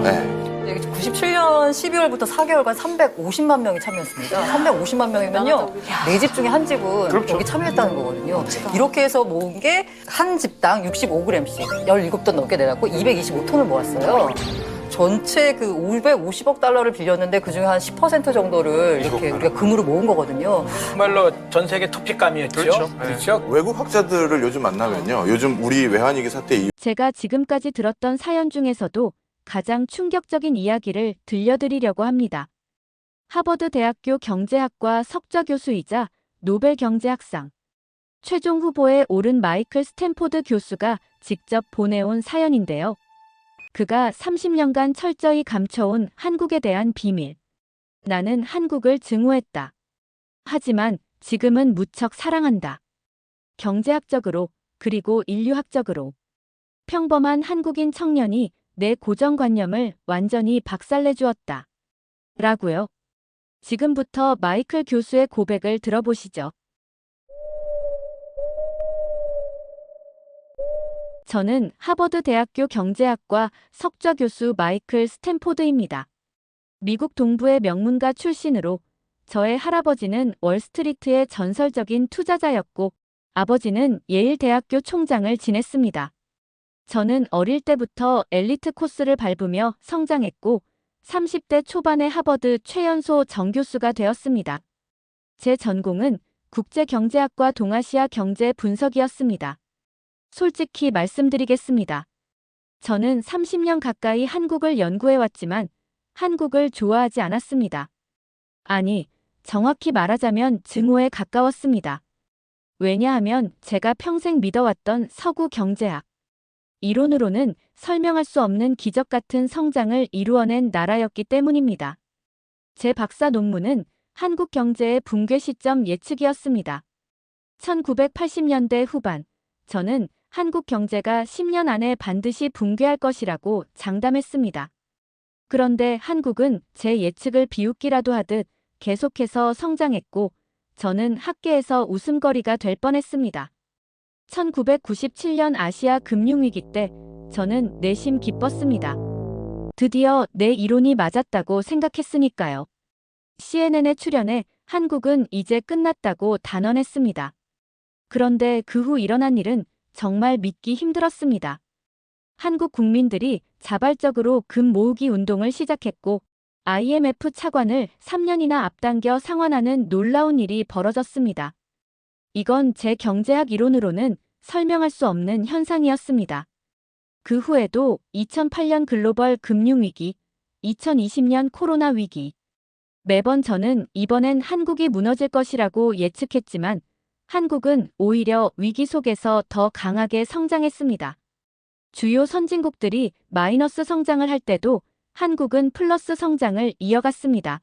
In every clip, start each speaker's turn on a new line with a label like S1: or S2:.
S1: 네.
S2: 97년 12월부터 4개월간 350만 명이 참여했습니다. 350만 명이면요, 4집 중에 한 집은
S1: 그렇죠.
S2: 여기 참여했다는 거거든요. 이렇게 해서 모은 게 한 집당 65g씩 17돈 넘게 내갖고 225톤을 모았어요. 전체 그 550억 달러를 빌렸는데 그중에 한 10% 정도를 이렇게 우리가 금으로 모은 거거든요.
S3: 정말로 전 세계 토픽감이었죠.
S1: 그렇죠.
S3: 그렇죠.
S1: 외국 학자들을 요즘 만나면요. 요즘 우리 외환위기 사태 이후
S4: 제가 지금까지 들었던 사연 중에서도 가장 충격적인 이야기를 들려드리려고 합니다. 하버드 대학교 경제학과 석좌 교수이자 노벨 경제학상 최종 후보에 오른 마이클 스탠포드 교수가 직접 보내온 사연인데요. 그가 30년간 철저히 감춰온 한국에 대한 비밀. 나는 한국을 증오했다. 하지만 지금은 무척 사랑한다. 경제학적으로 그리고 인류학적으로. 평범한 한국인 청년이 내 고정관념을 완전히 박살내주었다. 라고요. 지금부터 마이클 교수의 고백을 들어보시죠. 저는 하버드 대학교 경제학과 석좌 교수 마이클 스탠포드입니다. 미국 동부의 명문가 출신으로 저의 할아버지는 월스트리트의 전설적인 투자자였고 아버지는 예일 대학교 총장을 지냈습니다. 저는 어릴 때부터 엘리트 코스를 밟으며 성장했고 30대 초반에 하버드 최연소 정교수가 되었습니다. 제 전공은 국제경제학과 동아시아 경제 분석이었습니다. 솔직히 말씀드리겠습니다. 저는 30년 가까이 한국을 연구해왔지만 한국을 좋아하지 않았습니다. 아니, 정확히 말하자면 증오에 가까웠습니다. 왜냐하면 제가 평생 믿어왔던 서구 경제학. 이론으로는 설명할 수 없는 기적 같은 성장을 이루어낸 나라였기 때문입니다. 제 박사 논문은 한국 경제의 붕괴 시점 예측이었습니다. 1980년대 후반, 저는 한국 경제가 10년 안에 반드시 붕괴할 것이라고 장담했습니다. 그런데 한국은 제 예측을 비웃기라도 하듯 계속해서 성장했고 저는 학계에서 웃음거리가 될 뻔했습니다. 1997년 아시아 금융위기 때 저는 내심 기뻤습니다. 드디어 내 이론이 맞았다고 생각했으니까요. CNN에 출연해 한국은 이제 끝났다고 단언했습니다. 그런데 그 후 일어난 일은 정말 믿기 힘들었습니다. 한국 국민들이 자발적으로 금 모으기 운동을 시작했고 IMF 차관을 3년이나 앞당겨 상환하는 놀라운 일이 벌어졌습니다. 이건 제 경제학 이론으로는 설명할 수 없는 현상이었습니다. 그 후에도 2008년 글로벌 금융위기, 2020년 코로나 위기. 매번 저는 이번엔 한국이 무너질 것이라고 예측했지만 한국은 오히려 위기 속에서 더 강하게 성장했습니다. 주요 선진국들이 마이너스 성장을 할 때도 한국은 플러스 성장을 이어갔습니다.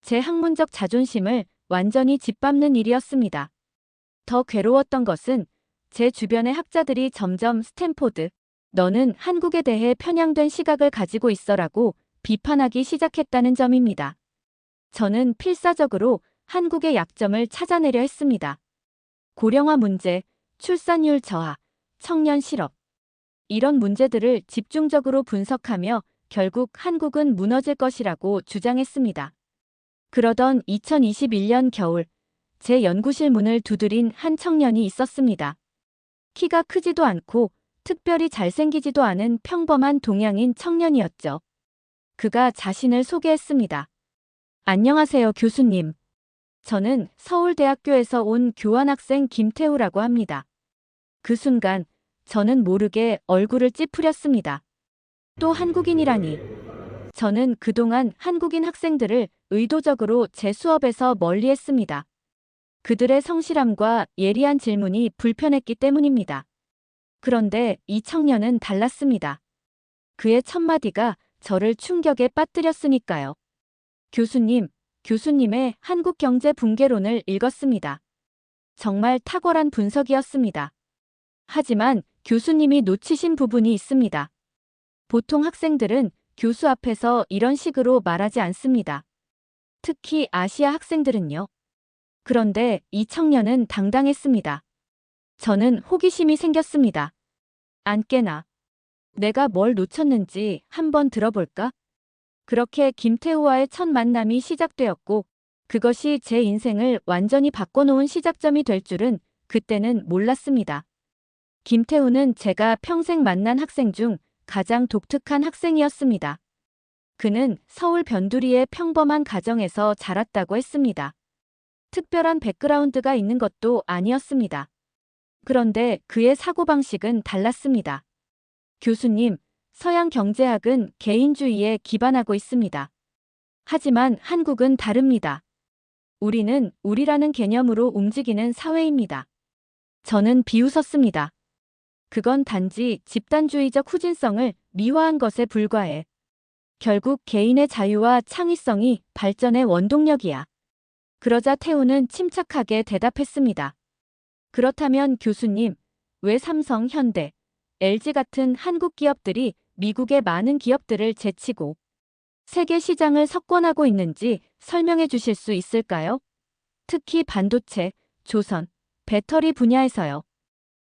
S4: 제 학문적 자존심을 완전히 짓밟는 일이었습니다. 더 괴로웠던 것은 제 주변의 학자들이 점점 스탠포드, 너는 한국에 대해 편향된 시각을 가지고 있어라고 비판하기 시작했다는 점입니다. 저는 필사적으로 한국의 약점을 찾아내려 했습니다. 고령화 문제, 출산율 저하, 청년 실업. 이런 문제들을 집중적으로 분석하며 결국 한국은 무너질 것이라고 주장했습니다. 그러던 2021년 겨울, 제 연구실 문을 두드린 한 청년이 있었습니다. 키가 크지도 않고 특별히 잘생기지도 않은 평범한 동양인 청년이었죠. 그가 자신을 소개했습니다. 안녕하세요, 교수님. 저는 서울대학교에서 온 교환학생 김태우라고 합니다. 그 순간 저는 모르게 얼굴을 찌푸렸습니다. 또 한국인이라니. 저는 그동안 한국인 학생들을 의도적으로 제 수업에서 멀리했습니다. 그들의 성실함과 예리한 질문이 불편했기 때문입니다. 그런데 이 청년은 달랐습니다. 그의 첫마디가 저를 충격에 빠뜨렸으니까요. 교수님, 교수님의 한국 경제 붕괴론을 읽었습니다. 정말 탁월한 분석이었습니다. 하지만 교수님이 놓치신 부분이 있습니다. 보통 학생들은 교수 앞에서 이런 식으로 말하지 않습니다. 특히 아시아 학생들은요. 그런데 이 청년은 당당했습니다. 저는 호기심이 생겼습니다. 안 깨나. 내가 뭘 놓쳤는지 한번 들어볼까? 그렇게 김태우와의 첫 만남이 시작되었고, 그것이 제 인생을 완전히 바꿔놓은 시작점이 될 줄은 그때는 몰랐습니다. 김태우는 제가 평생 만난 학생 중 가장 독특한 학생이었습니다. 그는 서울 변두리의 평범한 가정에서 자랐다고 했습니다. 특별한 백그라운드가 있는 것도 아니었습니다. 그런데 그의 사고방식은 달랐습니다. 교수님, 서양 경제학은 개인주의에 기반하고 있습니다. 하지만 한국은 다릅니다. 우리는 우리라는 개념으로 움직이는 사회입니다. 저는 비웃었습니다. 그건 단지 집단주의적 후진성을 미화한 것에 불과해. 결국 개인의 자유와 창의성이 발전의 원동력이야. 그러자 태우는 침착하게 대답했습니다. 그렇다면 교수님, 왜 삼성, 현대, LG 같은 한국 기업들이 미국의 많은 기업들을 제치고 세계 시장을 석권하고 있는지 설명해 주실 수 있을까요? 특히 반도체, 조선, 배터리 분야에서요.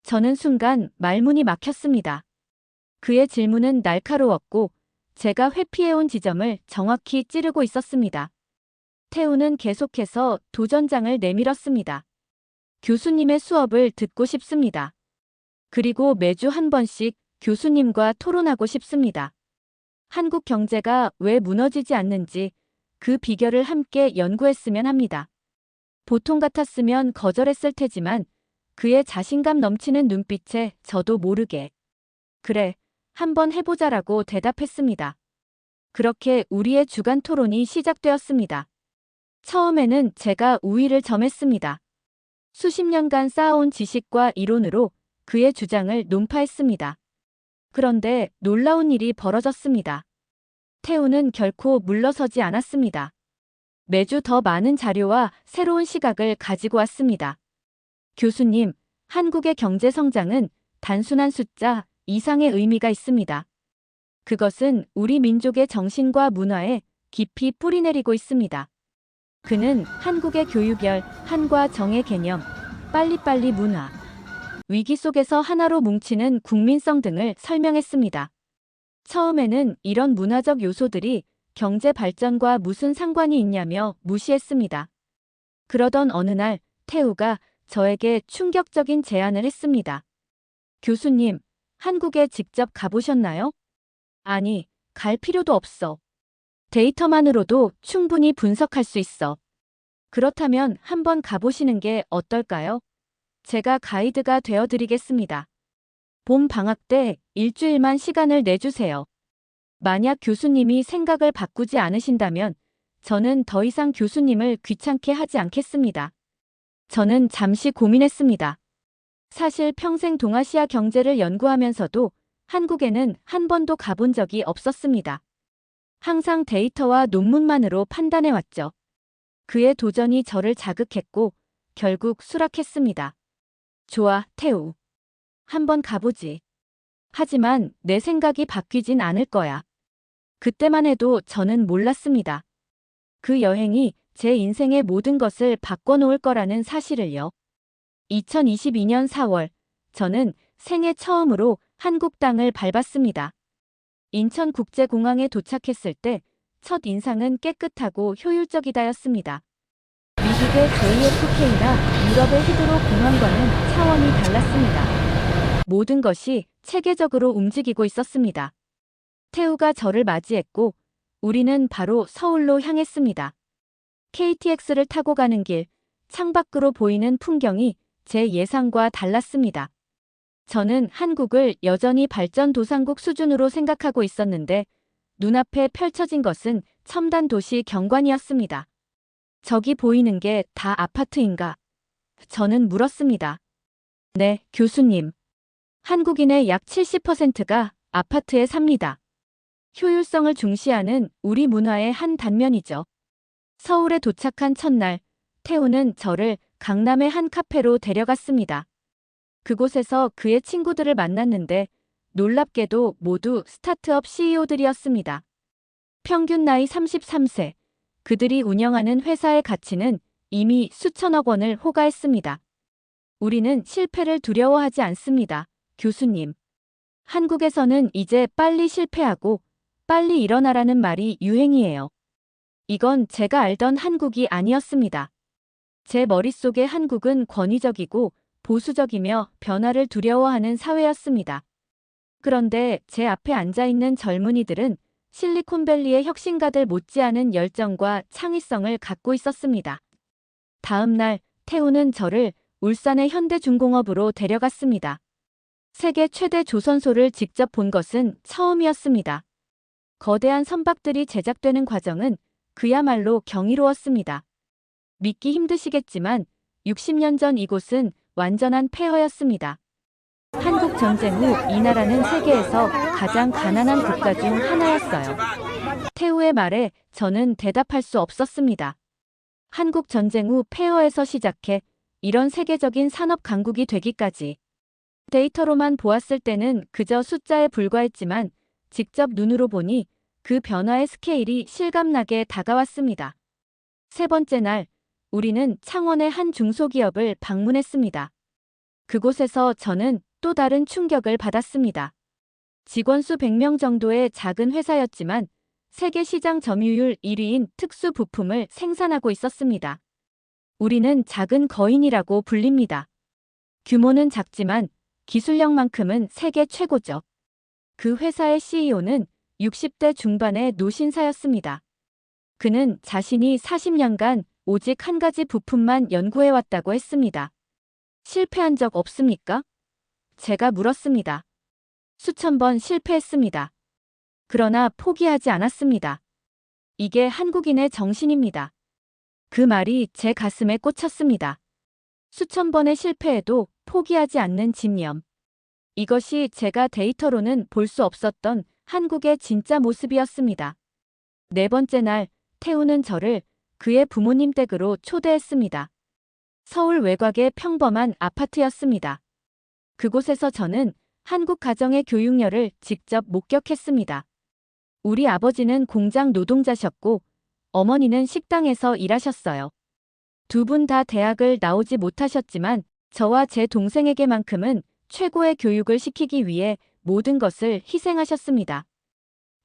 S4: 저는 순간 말문이 막혔습니다. 그의 질문은 날카로웠고 제가 회피해온 지점을 정확히 찌르고 있었습니다. 태우는 계속해서 도전장을 내밀었습니다. 교수님의 수업을 듣고 싶습니다. 그리고 매주 한 번씩 교수님과 토론하고 싶습니다. 한국 경제가 왜 무너지지 않는지 그 비결을 함께 연구했으면 합니다. 보통 같았으면 거절했을 테지만 그의 자신감 넘치는 눈빛에 저도 모르게 그래, 한번 해보자라고 대답했습니다. 그렇게 우리의 주간 토론이 시작되었습니다. 처음에는 제가 우위를 점했습니다. 수십 년간 쌓아온 지식과 이론으로 그의 주장을 논파했습니다. 그런데 놀라운 일이 벌어졌습니다. 태우는 결코 물러서지 않았습니다. 매주 더 많은 자료와 새로운 시각을 가지고 왔습니다. 교수님, 한국의 경제 성장은 단순한 숫자 이상의 의미가 있습니다. 그것은 우리 민족의 정신과 문화에 깊이 뿌리내리고 있습니다. 그는 한국의 교육열, 한과 정의 개념, 빨리빨리 문화, 위기 속에서 하나로 뭉치는 국민성 등을 설명했습니다. 처음에는 이런 문화적 요소들이 경제 발전과 무슨 상관이 있냐며 무시했습니다. 그러던 어느 날 태우가 저에게 충격적인 제안을 했습니다. 교수님, 한국에 직접 가보셨나요? 아니, 갈 필요도 없어. 데이터만으로도 충분히 분석할 수 있어. 그렇다면 한번 가보시는 게 어떨까요? 제가 가이드가 되어드리겠습니다. 봄 방학 때 일주일만 시간을 내주세요. 만약 교수님이 생각을 바꾸지 않으신다면 저는 더 이상 교수님을 귀찮게 하지 않겠습니다. 저는 잠시 고민했습니다. 사실 평생 동아시아 경제를 연구하면서도 한국에는 한 번도 가본 적이 없었습니다. 항상 데이터와 논문만으로 판단해왔죠. 그의 도전이 저를 자극했고 결국 수락했습니다. 좋아, 태우. 한번 가보지. 하지만 내 생각이 바뀌진 않을 거야. 그때만 해도 저는 몰랐습니다. 그 여행이 제 인생의 모든 것을 바꿔놓을 거라는 사실을요. 2022년 4월, 저는 생애 처음으로 한국 땅을 밟았습니다. 인천국제공항에 도착했을 때 첫 인상은 깨끗하고 효율적이다였습니다. 미국의 JFK나 유럽의 히드로 공항과는 차원이 달랐습니다. 모든 것이 체계적으로 움직이고 있었습니다. 태우가 저를 맞이했고 우리는 바로 서울로 향했습니다. KTX를 타고 가는 길, 창밖으로 보이는 풍경이 제 예상과 달랐습니다. 저는 한국을 여전히 발전도상국 수준으로 생각하고 있었는데 눈앞에 펼쳐진 것은 첨단 도시 경관이었습니다. 저기 보이는 게 다 아파트인가? 저는 물었습니다. 네, 교수님. 한국인의 약 70%가 아파트에 삽니다. 효율성을 중시하는 우리 문화의 한 단면이죠. 서울에 도착한 첫날, 태우는 저를 강남의 한 카페로 데려갔습니다. 그곳에서 그의 친구들을 만났는데 놀랍게도 모두 스타트업 CEO들이었습니다. 평균 나이 33세, 그들이 운영하는 회사의 가치는 이미 수천억 원을 호가했습니다. 우리는 실패를 두려워하지 않습니다, 교수님. 한국에서는 이제 빨리 실패하고 빨리 일어나라는 말이 유행이에요. 이건 제가 알던 한국이 아니었습니다. 제 머릿속의 한국은 권위적이고 보수적이며 변화를 두려워하는 사회였습니다. 그런데 제 앞에 앉아있는 젊은이들은 실리콘밸리의 혁신가들 못지않은 열정과 창의성을 갖고 있었습니다. 다음 날 태우는 저를 울산의 현대중공업으로 데려갔습니다. 세계 최대 조선소를 직접 본 것은 처음이었습니다. 거대한 선박들이 제작되는 과정은 그야말로 경이로웠습니다. 믿기 힘드시겠지만 60년 전 이곳은 완전한 폐허였습니다. 한국 전쟁 후 이 나라는 세계에서 가장 가난한 국가 중 하나였어요. 태우의 말에 저는 대답할 수 없었습니다. 한국 전쟁 후 폐허에서 시작해 이런 세계적인 산업 강국이 되기까지 데이터로만 보았을 때는 그저 숫자에 불과했지만 직접 눈으로 보니 그 변화의 스케일이 실감나게 다가왔습니다. 세 번째 날, 우리는 창원의 한 중소기업을 방문했습니다. 그곳에서 저는 또 다른 충격을 받았습니다. 직원 수 100명 정도의 작은 회사였지만 세계 시장 점유율 1위인 특수 부품을 생산하고 있었습니다. 우리는 작은 거인이라고 불립니다. 규모는 작지만 기술력만큼은 세계 최고죠. 그 회사의 CEO는 60대 중반의 노신사였습니다. 그는 자신이 40년간 오직 한 가지 부품만 연구해왔다고 했습니다. 실패한 적 없습니까? 제가 물었습니다. 수천 번 실패했습니다. 그러나 포기하지 않았습니다. 이게 한국인의 정신입니다. 그 말이 제 가슴에 꽂혔습니다. 수천 번의 실패에도 포기하지 않는 집념. 이것이 제가 데이터로는 볼 수 없었던 한국의 진짜 모습이었습니다. 네 번째 날, 태우는 저를 그의 부모님 댁으로 초대했습니다. 서울 외곽의 평범한 아파트였습니다. 그곳에서 저는 한국 가정의 교육열을 직접 목격했습니다. 우리 아버지는 공장 노동자셨고 어머니는 식당에서 일하셨어요. 두 분 다 대학을 나오지 못하셨지만 저와 제 동생에게만큼은 최고의 교육을 시키기 위해 모든 것을 희생하셨습니다.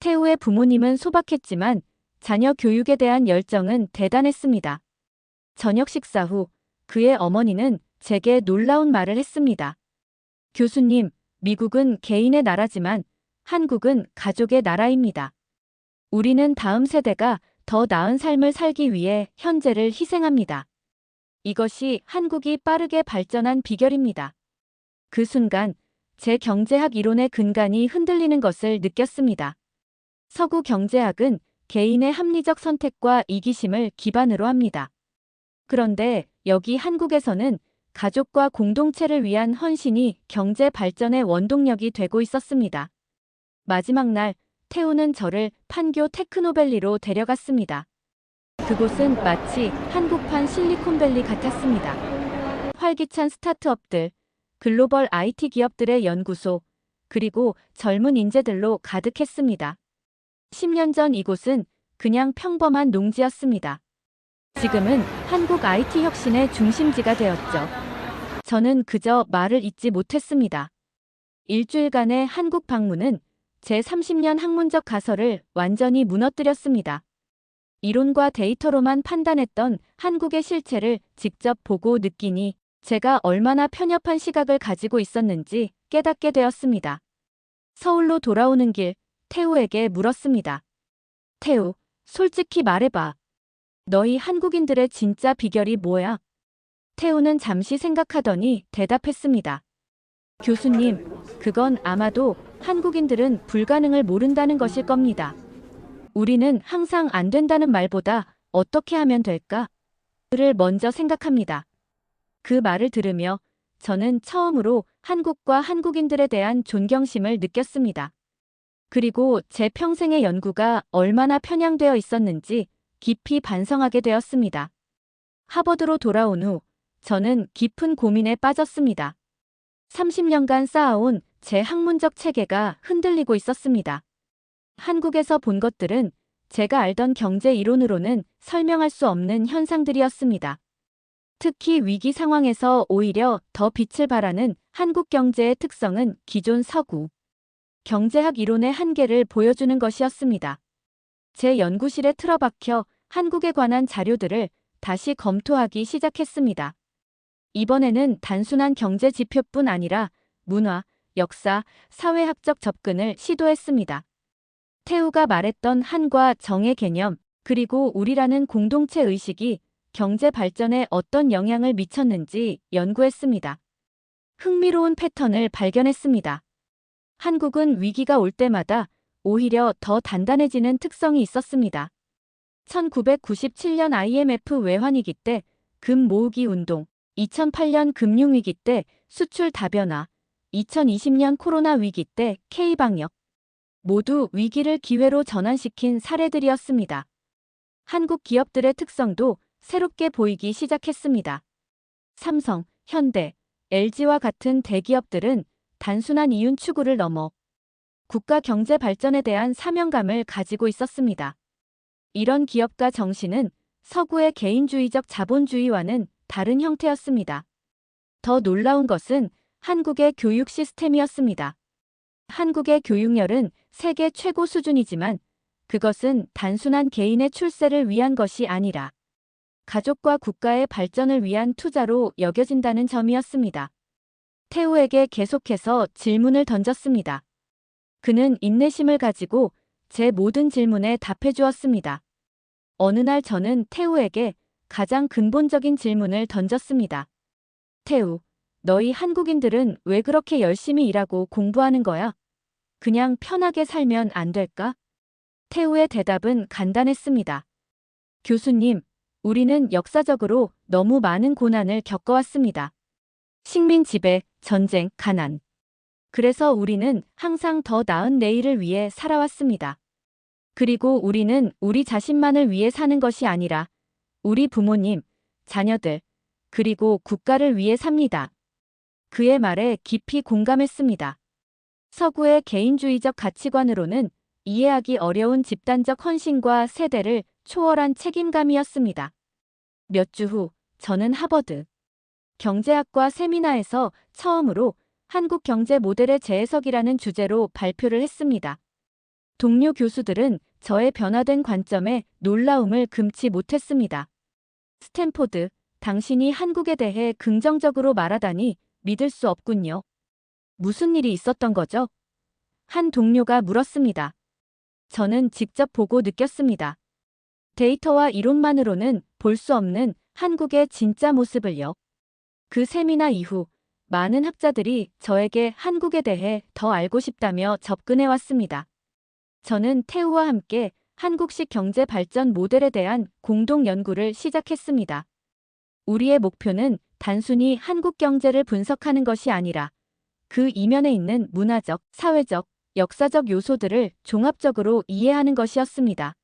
S4: 태우의 부모님은 소박했지만 자녀 교육에 대한 열정은 대단했습니다. 저녁 식사 후 그의 어머니는 제게 놀라운 말을 했습니다. 교수님, 미국은 개인의 나라지만 한국은 가족의 나라입니다. 우리는 다음 세대가 더 나은 삶을 살기 위해 현재를 희생합니다. 이것이 한국이 빠르게 발전한 비결입니다. 그 순간 제 경제학 이론의 근간이 흔들리는 것을 느꼈습니다. 서구 경제학은 개인의 합리적 선택과 이기심을 기반으로 합니다. 그런데 여기 한국에서는 가족과 공동체를 위한 헌신이 경제 발전의 원동력이 되고 있었습니다. 마지막 날, 태우는 저를 판교 테크노밸리로 데려갔습니다. 그곳은 마치 한국판 실리콘밸리 같았습니다. 활기찬 스타트업들, 글로벌 IT 기업들의 연구소, 그리고 젊은 인재들로 가득했습니다. 10년 전 이곳은 그냥 평범한 농지였습니다. 지금은 한국 IT 혁신의 중심지가 되었죠. 저는 그저 말을 잇지 못했습니다. 일주일간의 한국 방문은 제 30년 학문적 가설을 완전히 무너뜨렸습니다. 이론과 데이터로만 판단했던 한국의 실체를 직접 보고 느끼니 제가 얼마나 편협한 시각을 가지고 있었는지 깨닫게 되었습니다. 서울로 돌아오는 길, 태우에게 물었습니다. 태우, 솔직히 말해봐. 너희 한국인들의 진짜 비결이 뭐야? 태우는 잠시 생각하더니 대답했습니다. 교수님, 그건 아마도 한국인들은 불가능을 모른다는 것일 겁니다. 우리는 항상 안 된다는 말보다 어떻게 하면 될까? 를 먼저 생각합니다. 그 말을 들으며 저는 처음으로 한국과 한국인들에 대한 존경심을 느꼈습니다. 그리고 제 평생의 연구가 얼마나 편향되어 있었는지 깊이 반성하게 되었습니다. 하버드로 돌아온 후 저는 깊은 고민에 빠졌습니다. 30년간 쌓아온 제 학문적 체계가 흔들리고 있었습니다. 한국에서 본 것들은 제가 알던 경제 이론으로는 설명할 수 없는 현상들이었습니다. 특히 위기 상황에서 오히려 더 빛을 발하는 한국 경제의 특성은 기존 서구 경제학 이론의 한계를 보여주는 것이었습니다. 제 연구실에 틀어박혀 한국에 관한 자료들을 다시 검토하기 시작했습니다. 이번에는 단순한 경제 지표뿐 아니라 문화, 역사, 사회학적 접근을 시도했습니다. 태우가 말했던 한과 정의 개념, 그리고 우리라는 공동체 의식이 경제 발전에 어떤 영향을 미쳤는지 연구했습니다. 흥미로운 패턴을 발견했습니다. 한국은 위기가 올 때마다 오히려 더 단단해지는 특성이 있었습니다. 1997년 IMF 외환위기 때 금 모으기 운동, 2008년 금융위기 때 수출 다변화, 2020년 코로나 위기 때 K방역. 모두 위기를 기회로 전환시킨 사례들이었습니다. 한국 기업들의 특성도 새롭게 보이기 시작했습니다. 삼성, 현대, LG와 같은 대기업들은 단순한 이윤 추구를 넘어 국가 경제 발전에 대한 사명감을 가지고 있었습니다. 이런 기업가 정신은 서구의 개인주의적 자본주의와는 다른 형태였습니다. 더 놀라운 것은 한국의 교육 시스템이었습니다. 한국의 교육열은 세계 최고 수준이지만 그것은 단순한 개인의 출세를 위한 것이 아니라 가족과 국가의 발전을 위한 투자로 여겨진다는 점이었습니다. 태우에게 계속해서 질문을 던졌습니다. 그는 인내심을 가지고 제 모든 질문에 답해 주었습니다. 어느 날 저는 태우에게 가장 근본적인 질문을 던졌습니다. 태우, 너희 한국인들은 왜 그렇게 열심히 일하고 공부하는 거야? 그냥 편하게 살면 안 될까? 태우의 대답은 간단했습니다. 교수님, 우리는 역사적으로 너무 많은 고난을 겪어왔습니다. 식민 지배, 전쟁, 가난. 그래서 우리는 항상 더 나은 내일을 위해 살아왔습니다. 그리고 우리는 우리 자신만을 위해 사는 것이 아니라 우리 부모님, 자녀들, 그리고 국가를 위해 삽니다. 그의 말에 깊이 공감했습니다. 서구의 개인주의적 가치관으로는 이해하기 어려운 집단적 헌신과 세대를 초월한 책임감이었습니다. 몇 주 후, 저는 하버드 경제학과 세미나에서 처음으로 한국 경제 모델의 재해석이라는 주제로 발표를 했습니다. 동료 교수들은 저의 변화된 관점에 놀라움을 금치 못했습니다. 스탠포드, 당신이 한국에 대해 긍정적으로 말하다니 믿을 수 없군요. 무슨 일이 있었던 거죠? 한 동료가 물었습니다. 저는 직접 보고 느꼈습니다. 데이터와 이론만으로는 볼 수 없는 한국의 진짜 모습을요. 그 세미나 이후 많은 학자들이 저에게 한국에 대해 더 알고 싶다며 접근해 왔습니다. 저는 태우와 함께 한국식 경제 발전 모델에 대한 공동 연구를 시작했습니다. 우리의 목표는 단순히 한국 경제를 분석하는 것이 아니라 그 이면에 있는 문화적, 사회적, 역사적 요소들을 종합적으로 이해하는 것이었습니다.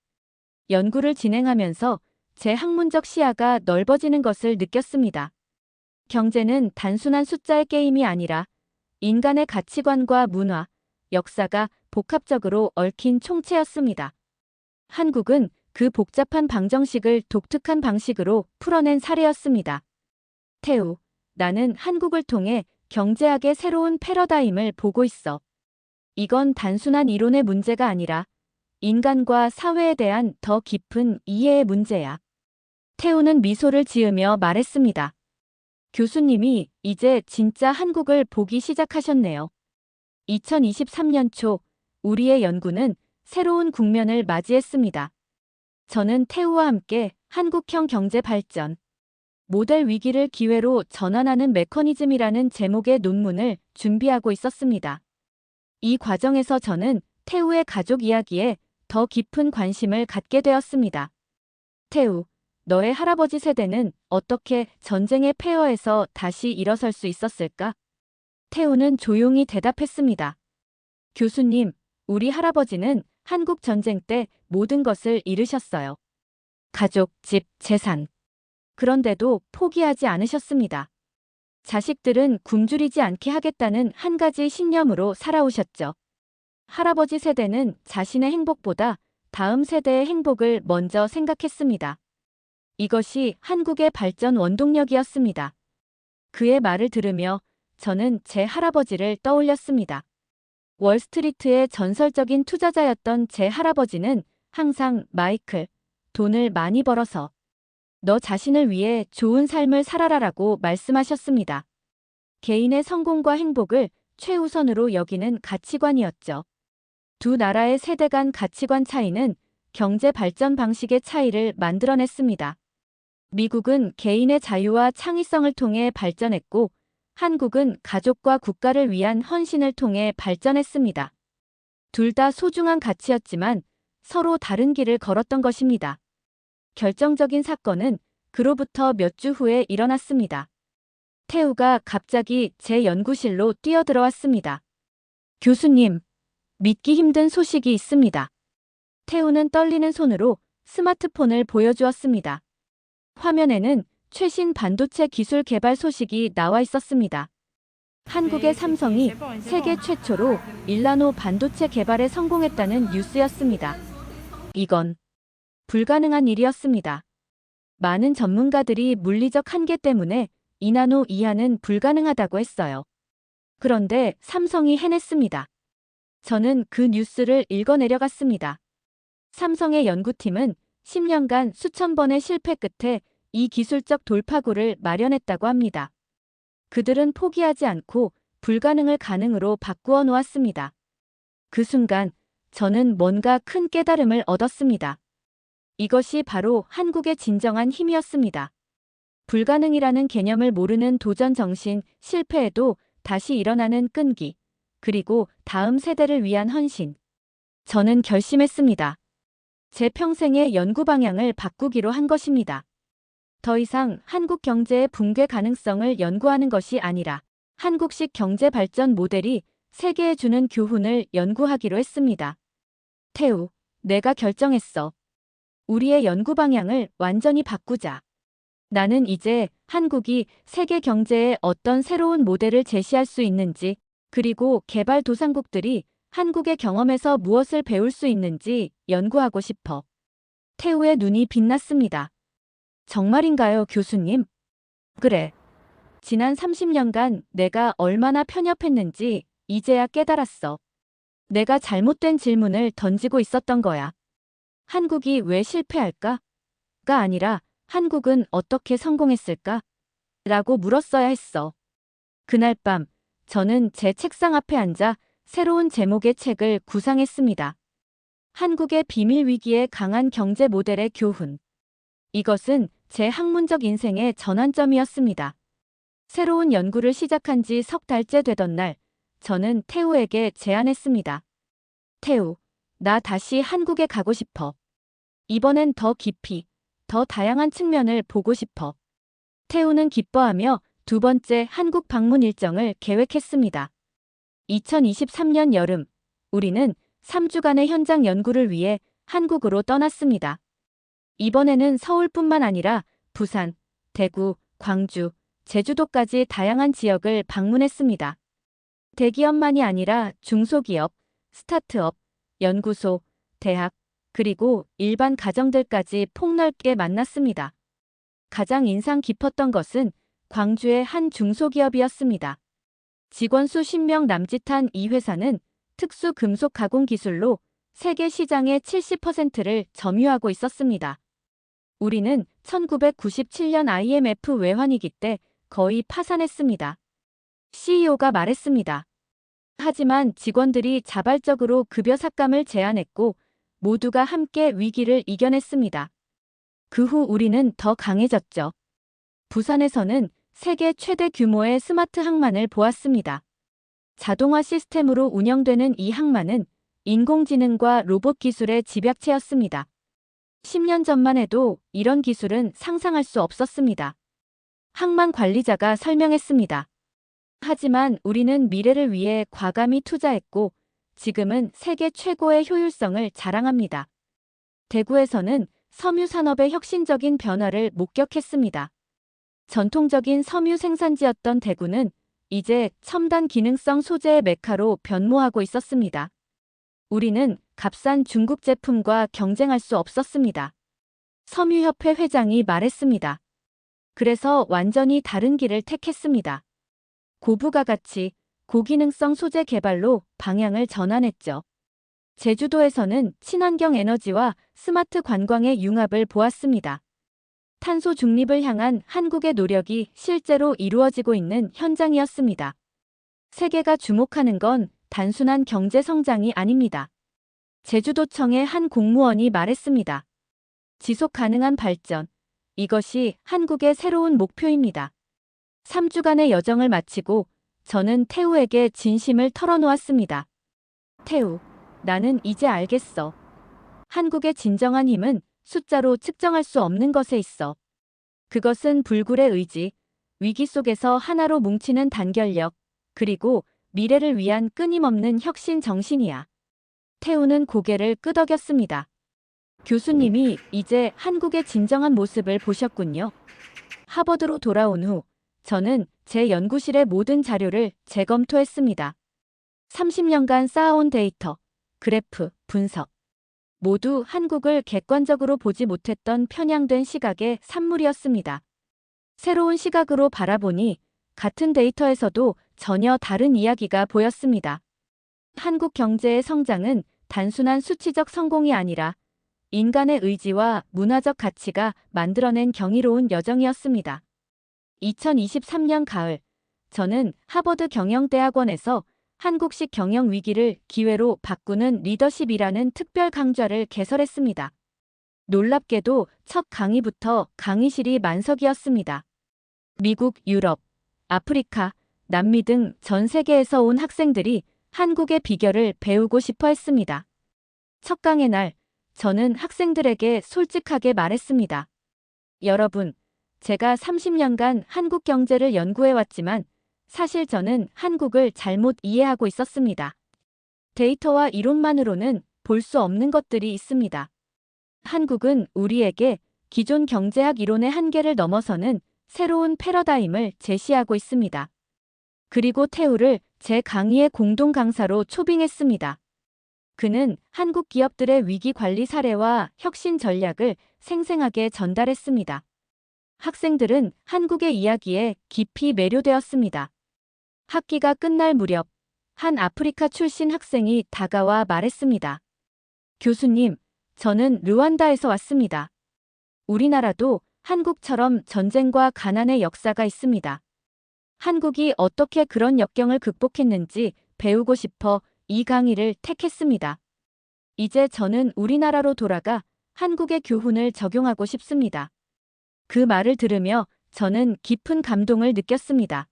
S4: 연구를 진행하면서 제 학문적 시야가 넓어지는 것을 느꼈습니다. 경제는 단순한 숫자의 게임이 아니라 인간의 가치관과 문화, 역사가 복합적으로 얽힌 총체였습니다. 한국은 그 복잡한 방정식을 독특한 방식으로 풀어낸 사례였습니다. 태우, 나는 한국을 통해 경제학의 새로운 패러다임을 보고 있어. 이건 단순한 이론의 문제가 아니라 인간과 사회에 대한 더 깊은 이해의 문제야. 태우는 미소를 지으며 말했습니다. 교수님이 이제 진짜 한국을 보기 시작하셨네요. 2023년 초 우리의 연구는 새로운 국면을 맞이했습니다. 저는 태우와 함께 한국형 경제 발전, 모델 위기를 기회로 전환하는 메커니즘이라는 제목의 논문을 준비하고 있었습니다. 이 과정에서 저는 태우의 가족 이야기에 더 깊은 관심을 갖게 되었습니다. 태우, 너의 할아버지 세대는 어떻게 전쟁의 폐허에서 다시 일어설 수 있었을까? 태우는 조용히 대답했습니다. 교수님, 우리 할아버지는 한국 전쟁 때 모든 것을 잃으셨어요. 가족, 집, 재산. 그런데도 포기하지 않으셨습니다. 자식들은 굶주리지 않게 하겠다는 한 가지 신념으로 살아오셨죠. 할아버지 세대는 자신의 행복보다 다음 세대의 행복을 먼저 생각했습니다. 이것이 한국의 발전 원동력이었습니다. 그의 말을 들으며 저는 제 할아버지를 떠올렸습니다. 월스트리트의 전설적인 투자자였던 제 할아버지는 항상 마이클, 돈을 많이 벌어서 너 자신을 위해 좋은 삶을 살아라라고 말씀하셨습니다. 개인의 성공과 행복을 최우선으로 여기는 가치관이었죠. 두 나라의 세대 간 가치관 차이는 경제 발전 방식의 차이를 만들어냈습니다. 미국은 개인의 자유와 창의성을 통해 발전했고, 한국은 가족과 국가를 위한 헌신을 통해 발전했습니다. 둘 다 소중한 가치였지만 서로 다른 길을 걸었던 것입니다. 결정적인 사건은 그로부터 몇 주 후에 일어났습니다. 태우가 갑자기 제 연구실로 뛰어들어왔습니다. 교수님, 믿기 힘든 소식이 있습니다. 태우는 떨리는 손으로 스마트폰을 보여주었습니다. 화면에는 최신 반도체 기술 개발 소식이 나와 있었습니다. 한국의 삼성이 세계 최초로 1나노 반도체 개발에 성공했다는 뉴스였습니다. 이건 불가능한 일이었습니다. 많은 전문가들이 물리적 한계 때문에 2나노 이하는 불가능하다고 했어요. 그런데 삼성이 해냈습니다. 저는 그 뉴스를 읽어내려갔습니다. 삼성의 연구팀은 10년간 수천 번의 실패 끝에 이 기술적 돌파구를 마련했다고 합니다. 그들은 포기하지 않고 불가능을 가능으로 바꾸어 놓았습니다. 그 순간 저는 뭔가 큰 깨달음을 얻었습니다. 이것이 바로 한국의 진정한 힘이었습니다. 불가능이라는 개념을 모르는 도전 정신, 실패에도 다시 일어나는 끈기, 그리고 다음 세대를 위한 헌신. 저는 결심했습니다. 제 평생의 연구 방향을 바꾸기로 한 것입니다. 더 이상 한국 경제의 붕괴 가능성을 연구하는 것이 아니라 한국식 경제 발전 모델이 세계에 주는 교훈을 연구하기로 했습니다. 태우, 내가 결정했어. 우리의 연구 방향을 완전히 바꾸자. 나는 이제 한국이 세계 경제에 어떤 새로운 모델을 제시할 수 있는지, 그리고 개발도상국들이 한국의 경험에서 무엇을 배울 수 있는지 연구하고 싶어. 태우의 눈이 빛났습니다. 정말인가요, 교수님? 그래. 지난 30년간 내가 얼마나 편협했는지 이제야 깨달았어. 내가 잘못된 질문을 던지고 있었던 거야. 한국이 왜 실패할까? 가 아니라 한국은 어떻게 성공했을까? 라고 물었어야 했어. 그날 밤, 저는 제 책상 앞에 앉아 새로운 제목의 책을 구상했습니다. 한국의 비밀 위기에 강한 경제 모델의 교훈. 이것은 제 학문적 인생의 전환점이었습니다. 새로운 연구를 시작한 지 석 달째 되던 날, 저는 태우에게 제안했습니다. 태우, 나 다시 한국에 가고 싶어. 이번엔 더 깊이, 더 다양한 측면을 보고 싶어. 태우는 기뻐하며 두 번째 한국 방문 일정을 계획했습니다. 2023년 여름, 우리는 3주간의 현장 연구를 위해 한국으로 떠났습니다. 이번에는 서울뿐만 아니라 부산, 대구, 광주, 제주도까지 다양한 지역을 방문했습니다. 대기업만이 아니라 중소기업, 스타트업, 연구소, 대학, 그리고 일반 가정들까지 폭넓게 만났습니다. 가장 인상 깊었던 것은 광주의 한 중소기업이었습니다. 직원 수십 명 남짓한 이 회사는 특수 금속 가공 기술로 세계 시장의 70%를 점유하고 있었습니다. 우리는 1997년 IMF 외환위기 때 거의 파산했습니다. CEO가 말했습니다. 하지만 직원들이 자발적으로 급여 삭감을 제안했고 모두가 함께 위기를 이겨냈습니다. 그 후 우리는 더 강해졌죠. 부산에서는 세계 최대 규모의 스마트 항만을 보았습니다. 자동화 시스템으로 운영되는 이 항만은 인공지능과 로봇 기술의 집약체였습니다. 10년 전만 해도 이런 기술은 상상할 수 없었습니다. 항만 관리자가 설명했습니다. 하지만 우리는 미래를 위해 과감히 투자했고 지금은 세계 최고의 효율성을 자랑합니다. 대구에서는 섬유 산업의 혁신적인 변화를 목격했습니다. 전통적인 섬유 생산지였던 대구는 이제 첨단 기능성 소재의 메카로 변모하고 있었습니다. 우리는 값싼 중국 제품과 경쟁할 수 없었습니다. 섬유협회 회장이 말했습니다. 그래서 완전히 다른 길을 택했습니다. 고부가 가치, 고기능성 소재 개발로 방향을 전환했죠. 제주도에서는 친환경 에너지와 스마트 관광의 융합을 보았습니다. 탄소 중립을 향한 한국의 노력이 실제로 이루어지고 있는 현장이었습니다. 세계가 주목하는 건 단순한 경제 성장이 아닙니다. 제주도청의 한 공무원이 말했습니다. 지속 가능한 발전. 이것이 한국의 새로운 목표입니다. 3주간의 여정을 마치고 저는 태우에게 진심을 털어놓았습니다. 태우, 나는 이제 알겠어. 한국의 진정한 힘은 숫자로 측정할 수 없는 것에 있어. 그것은 불굴의 의지, 위기 속에서 하나로 뭉치는 단결력, 그리고 미래를 위한 끊임없는 혁신 정신이야. 태우는 고개를 끄덕였습니다. 교수님이 이제 한국의 진정한 모습을 보셨군요. 하버드로 돌아온 후 저는 제 연구실의 모든 자료를 재검토했습니다. 30년간 쌓아온 데이터, 그래프, 분석. 모두 한국을 객관적으로 보지 못했던 편향된 시각의 산물이었습니다. 새로운 시각으로 바라보니 같은 데이터에서도 전혀 다른 이야기가 보였습니다. 한국 경제의 성장은 단순한 수치적 성공이 아니라 인간의 의지와 문화적 가치가 만들어낸 경이로운 여정이었습니다. 2023년 가을, 저는 하버드 경영대학원에서 한국식 경영 위기를 기회로 바꾸는 리더십이라는 특별 강좌를 개설했습니다. 놀랍게도 첫 강의부터 강의실이 만석이었습니다. 미국, 유럽, 아프리카, 남미 등 전 세계에서 온 학생들이 한국의 비결을 배우고 싶어 했습니다. 첫 강의 날, 저는 학생들에게 솔직하게 말했습니다. 여러분, 제가 30년간 한국 경제를 연구해왔지만 사실 저는 한국을 잘못 이해하고 있었습니다. 데이터와 이론만으로는 볼 수 없는 것들이 있습니다. 한국은 우리에게 기존 경제학 이론의 한계를 넘어서는 새로운 패러다임을 제시하고 있습니다. 그리고 태우를 제 강의의 공동 강사로 초빙했습니다. 그는 한국 기업들의 위기 관리 사례와 혁신 전략을 생생하게 전달했습니다. 학생들은 한국의 이야기에 깊이 매료되었습니다. 학기가 끝날 무렵 한 아프리카 출신 학생이 다가와 말했습니다. 교수님, 저는 르완다에서 왔습니다. 우리나라도 한국처럼 전쟁과 가난의 역사가 있습니다. 한국이 어떻게 그런 역경을 극복했는지 배우고 싶어 이 강의를 택했습니다. 이제 저는 우리나라로 돌아가 한국의 교훈을 적용하고 싶습니다. 그 말을 들으며 저는 깊은 감동을 느꼈습니다.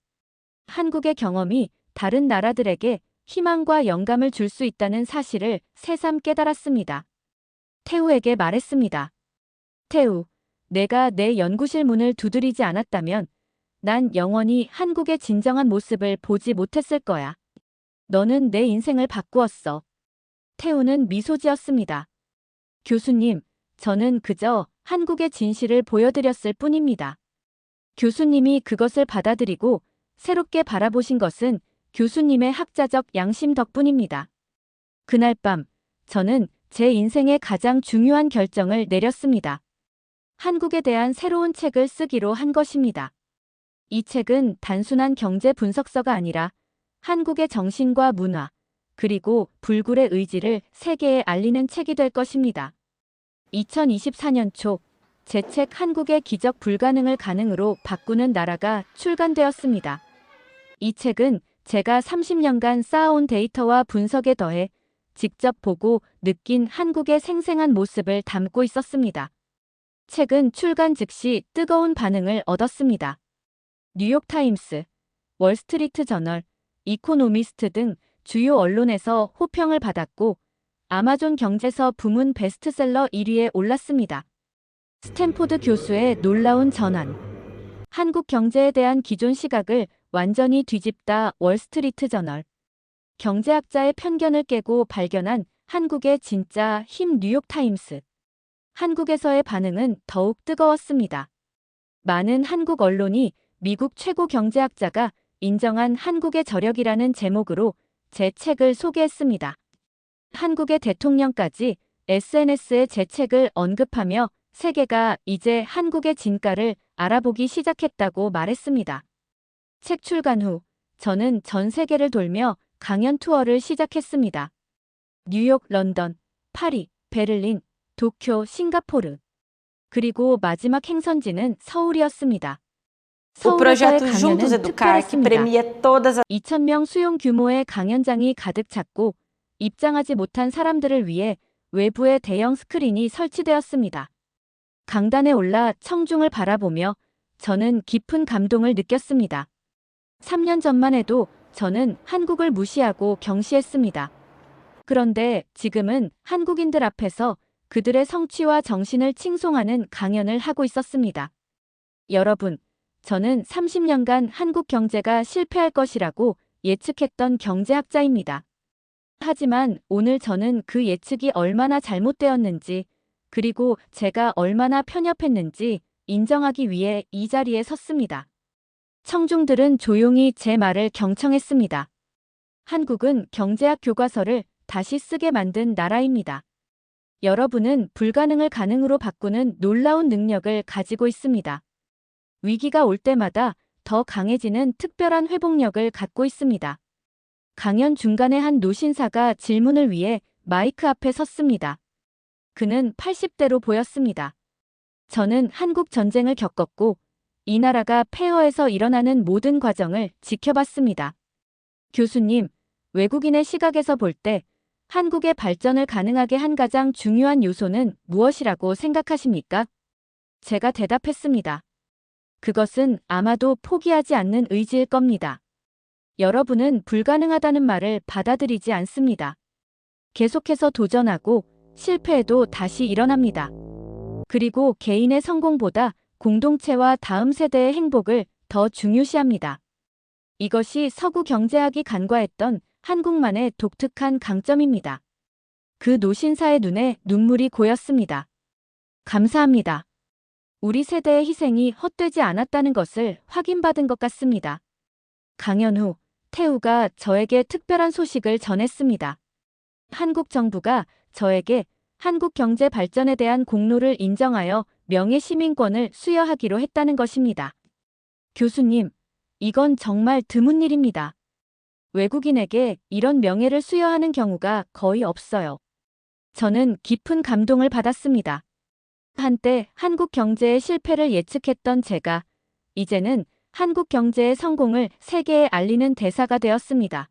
S4: 한국의 경험이 다른 나라들에게 희망과 영감을 줄 수 있다는 사실을 새삼 깨달았습니다. 태우에게 말했습니다. 태우, 내가 내 연구실 문을 두드리지 않았다면 난 영원히 한국의 진정한 모습을 보지 못했을 거야. 너는 내 인생을 바꾸었어. 태우는 미소 지었습니다. 교수님, 저는 그저 한국의 진실을 보여드렸을 뿐입니다. 교수님이 그것을 받아들이고 새롭게 바라보신 것은 교수님의 학자적 양심 덕분입니다. 그날 밤, 저는 제 인생의 가장 중요한 결정을 내렸습니다. 한국에 대한 새로운 책을 쓰기로 한 것입니다. 이 책은 단순한 경제 분석서가 아니라 한국의 정신과 문화, 그리고 불굴의 의지를 세계에 알리는 책이 될 것입니다. 2024년 초, 제 책 한국의 기적 불가능을 가능으로 바꾸는 나라가 출간되었습니다. 이 책은 제가 30년간 쌓아온 데이터와 분석에 더해 직접 보고 느낀 한국의 생생한 모습을 담고 있었습니다. 책은 출간 즉시 뜨거운 반응을 얻었습니다. 뉴욕타임스, 월스트리트 저널, 이코노미스트 등 주요 언론에서 호평을 받았고 아마존 경제서 부문 베스트셀러 1위에 올랐습니다. 스탠포드 교수의 놀라운 전환. 한국 경제에 대한 기존 시각을 완전히 뒤집다 월스트리트 저널. 경제학자의 편견을 깨고 발견한 한국의 진짜 힘 뉴욕타임스. 한국에서의 반응은 더욱 뜨거웠습니다. 많은 한국 언론이 미국 최고 경제학자가 인정한 한국의 저력이라는 제목으로 제 책을 소개했습니다. 한국의 대통령까지 SNS에 제 책을 언급하며 세계가 이제 한국의 진가를 알아보기 시작했다고 말했습니다. 책 출간 후 저는 전 세계를 돌며 강연 투어를 시작했습니다. 뉴욕, 런던, 파리, 베를린, 도쿄, 싱가포르. 그리고 마지막 행선지는 서울이었습니다.
S5: O
S4: 서울에서의
S5: projeto Juntos
S4: 강연은
S5: Educar, que
S4: 특별했습니다.
S5: premia todas as
S4: 2,000명 수용 규모의 강연장이 가득 찼고 입장하지 못한 사람들을 위해 외부에 대형 스크린이 설치되었습니다. 강단에 올라 청중을 바라보며 저는 깊은 감동을 느꼈습니다. 3년 전만 해도 저는 한국을 무시하고 경시했습니다. 그런데 지금은 한국인들 앞에서 그들의 성취와 정신을 칭송하는 강연을 하고 있었습니다. 여러분, 저는 30년간 한국 경제가 실패할 것이라고 예측했던 경제학자입니다. 하지만 오늘 저는 그 예측이 얼마나 잘못되었는지, 그리고 제가 얼마나 편협했는지 인정하기 위해 이 자리에 섰습니다. 청중들은 조용히 제 말을 경청했습니다. 한국은 경제학 교과서를 다시 쓰게 만든 나라입니다. 여러분은 불가능을 가능으로 바꾸는 놀라운 능력을 가지고 있습니다. 위기가 올 때마다 더 강해지는 특별한 회복력을 갖고 있습니다. 강연 중간에 한 노신사가 질문을 위해 마이크 앞에 섰습니다. 그는 80대로 보였습니다. 저는 한국 전쟁을 겪었고 이 나라가 폐허에서 일어나는 모든 과정을 지켜봤습니다. 교수님, 외국인의 시각에서 볼 때 한국의 발전을 가능하게 한 가장 중요한 요소는 무엇이라고 생각하십니까? 제가 대답했습니다. 그것은 아마도 포기하지 않는 의지일 겁니다. 여러분은 불가능하다는 말을 받아들이지 않습니다. 계속해서 도전하고 실패해도 다시 일어납니다. 그리고 개인의 성공보다 공동체와 다음 세대의 행복을 더 중요시합니다. 이것이 서구 경제학이 간과했던 한국만의 독특한 강점입니다. 그 노신사의 눈에 눈물이 고였습니다. 감사합니다. 우리 세대의 희생이 헛되지 않았다는 것을 확인받은 것 같습니다. 강연 후 태우가 저에게 특별한 소식을 전했습니다. 한국 정부가 저에게 한국 경제 발전에 대한 공로를 인정하여 명예시민권을 수여하기로 했다는 것입니다. 교수님, 이건 정말 드문 일입니다. 외국인에게 이런 명예를 수여하는 경우가 거의 없어요. 저는 깊은 감동을 받았습니다. 한때 한국 경제의 실패를 예측했던 제가 이제는 한국 경제의 성공을 세계에 알리는 대사가 되었습니다.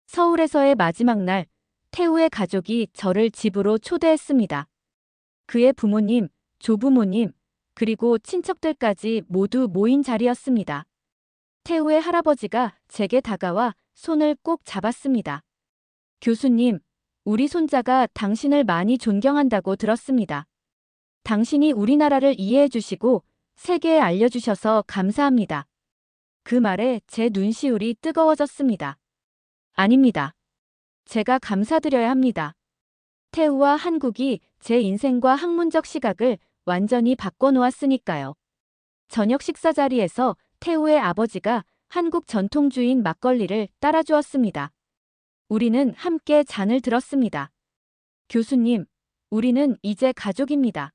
S4: 서울에서의 마지막 날, 태우의 가족이 저를 집으로 초대했습니다. 그의 부모님, 조부모님, 그리고 친척들까지 모두 모인 자리였습니다. 태우의 할아버지가 제게 다가와 손을 꼭 잡았습니다. 교수님, 우리 손자가 당신을 많이 존경한다고 들었습니다. 당신이 우리나라를 이해해 주시고 세계에 알려주셔서 감사합니다. 그 말에 제 눈시울이 뜨거워졌습니다. 아닙니다. 제가 감사드려야 합니다. 태우와 한국이 제 인생과 학문적 시각을 완전히 바꿔놓았으니까요. 저녁 식사 자리에서 태우의 아버지가 한국 전통주인 막걸리를 따라주었습니다. 우리는 함께 잔을 들었습니다. 교수님, 우리는 이제 가족입니다.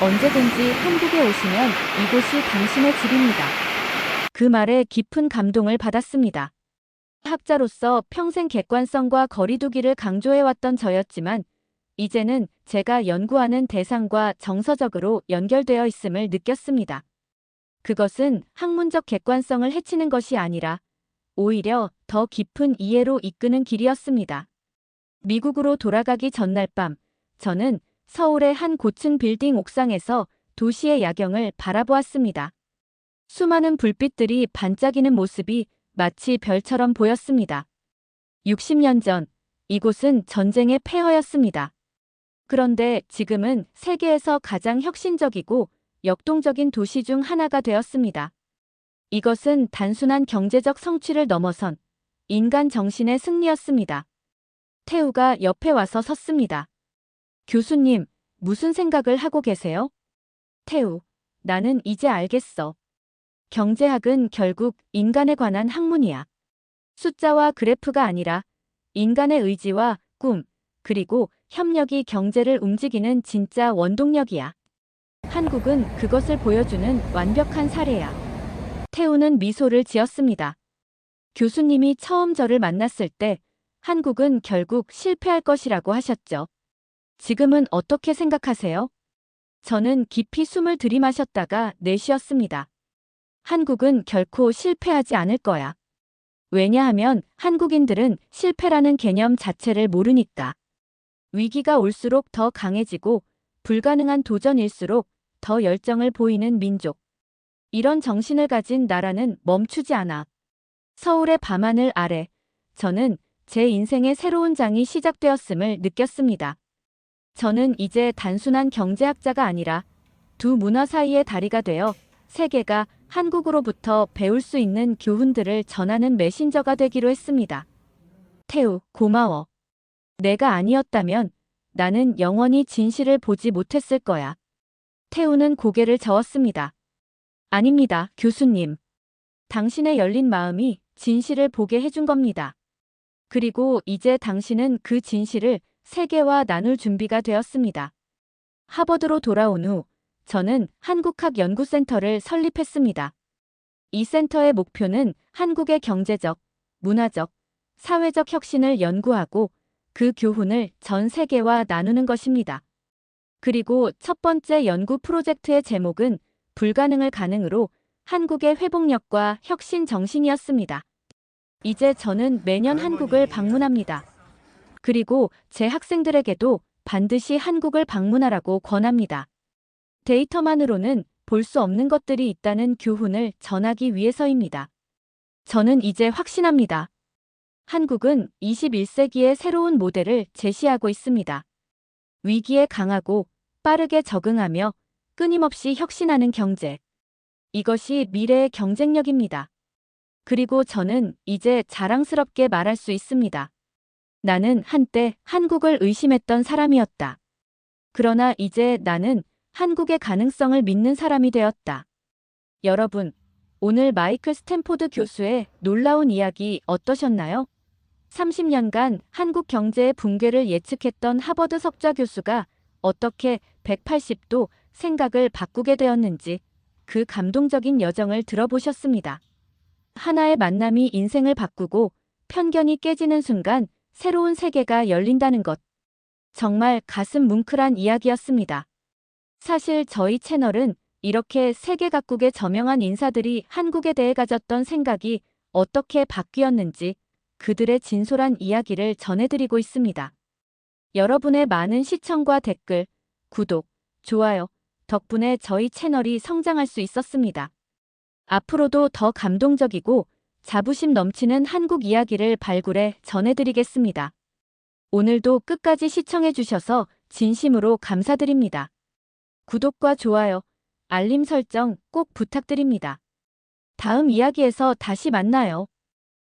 S4: 언제든지 한국에 오시면 이곳이 당신의 집입니다. 그 말에 깊은 감동을 받았습니다. 학자로서 평생 객관성과 거리두기를 강조해왔던 저였지만 이제는 제가 연구하는 대상과 정서적으로 연결되어 있음을 느꼈습니다. 그것은 학문적 객관성을 해치는 것이 아니라 오히려 더 깊은 이해로 이끄는 길이었습니다. 미국으로 돌아가기 전날 밤, 저는 서울의 한 고층 빌딩 옥상에서 도시의 야경을 바라보았습니다. 수많은 불빛들이 반짝이는 모습이 마치 별처럼 보였습니다. 60년 전, 이곳은 전쟁의 폐허였습니다. 그런데 지금은 세계에서 가장 혁신적이고 역동적인 도시 중 하나가 되었습니다. 이것은 단순한 경제적 성취를 넘어선 인간 정신의 승리였습니다. 태우가 옆에 와서 섰습니다. 교수님, 무슨 생각을 하고 계세요? 태우, 나는 이제 알겠어. 경제학은 결국 인간에 관한 학문이야. 숫자와 그래프가 아니라 인간의 의지와 꿈, 그리고 협력이 경제를 움직이는 진짜 원동력이야. 한국은 그것을 보여주는 완벽한 사례야. 태우는 미소를 지었습니다. 교수님이 처음 저를 만났을 때 한국은 결국 실패할 것이라고 하셨죠. 지금은 어떻게 생각하세요? 저는 깊이 숨을 들이마셨다가 내쉬었습니다. 한국은 결코 실패하지 않을 거야. 왜냐하면 한국인들은 실패라는 개념 자체를 모르니까. 위기가 올수록 더 강해지고 불가능한 도전일수록 더 열정을 보이는 민족. 이런 정신을 가진 나라는 멈추지 않아. 서울의 밤하늘 아래 저는 제 인생의 새로운 장이 시작되었음을 느꼈습니다. 저는 이제 단순한 경제학자가 아니라 두 문화 사이의 다리가 되어 세계가 한국으로부터 배울 수 있는 교훈들을 전하는 메신저가 되기로 했습니다. 태우, 고마워. 내가 아니었다면 나는 영원히 진실을 보지 못했을 거야. 태우는 고개를 저었습니다. 아닙니다, 교수님. 당신의 열린 마음이 진실을 보게 해준 겁니다. 그리고 이제 당신은 그 진실을 세계와 나눌 준비가 되었습니다. 하버드로 돌아온 후 저는 한국학연구센터를 설립했습니다. 이 센터의 목표는 한국의 경제적, 문화적, 사회적 혁신을 연구하고 그 교훈을 전 세계와 나누는 것입니다. 그리고 첫 번째 연구 프로젝트의 제목은 불가능을 가능으로 한국의 회복력과 혁신 정신이었습니다. 이제 저는 매년 한국을 방문합니다. 그리고 제 학생들에게도 반드시 한국을 방문하라고 권합니다. 데이터만으로는 볼 수 없는 것들이 있다는 교훈을 전하기 위해서입니다. 저는 이제 확신합니다. 한국은 21세기의 새로운 모델을 제시하고 있습니다. 위기에 강하고 빠르게 적응하며 끊임없이 혁신하는 경제. 이것이 미래의 경쟁력입니다. 그리고 저는 이제 자랑스럽게 말할 수 있습니다. 나는 한때 한국을 의심했던 사람이었다. 그러나 이제 나는 한국의 가능성을 믿는 사람이 되었다. 여러분, 오늘 마이클 스탠포드 교수의 놀라운 이야기 어떠셨나요? 30년간 한국 경제의 붕괴를 예측했던 하버드 석좌 교수가 어떻게 180도 생각을 바꾸게 되었는지 그 감동적인 여정을 들어보셨습니다. 하나의 만남이 인생을 바꾸고 편견이 깨지는 순간 새로운 세계가 열린다는 것. 정말 가슴 뭉클한 이야기였습니다. 사실 저희 채널은 이렇게 세계 각국의 저명한 인사들이 한국에 대해 가졌던 생각이 어떻게 바뀌었는지 그들의 진솔한 이야기를 전해드리고 있습니다. 여러분의 많은 시청과 댓글, 구독, 좋아요 덕분에 저희 채널이 성장할 수 있었습니다. 앞으로도 더 감동적이고 자부심 넘치는 한국 이야기를 발굴해 전해드리겠습니다. 오늘도 끝까지 시청해주셔서 진심으로 감사드립니다. 구독과 좋아요, 알림 설정 꼭 부탁드립니다. 다음 이야기에서 다시 만나요.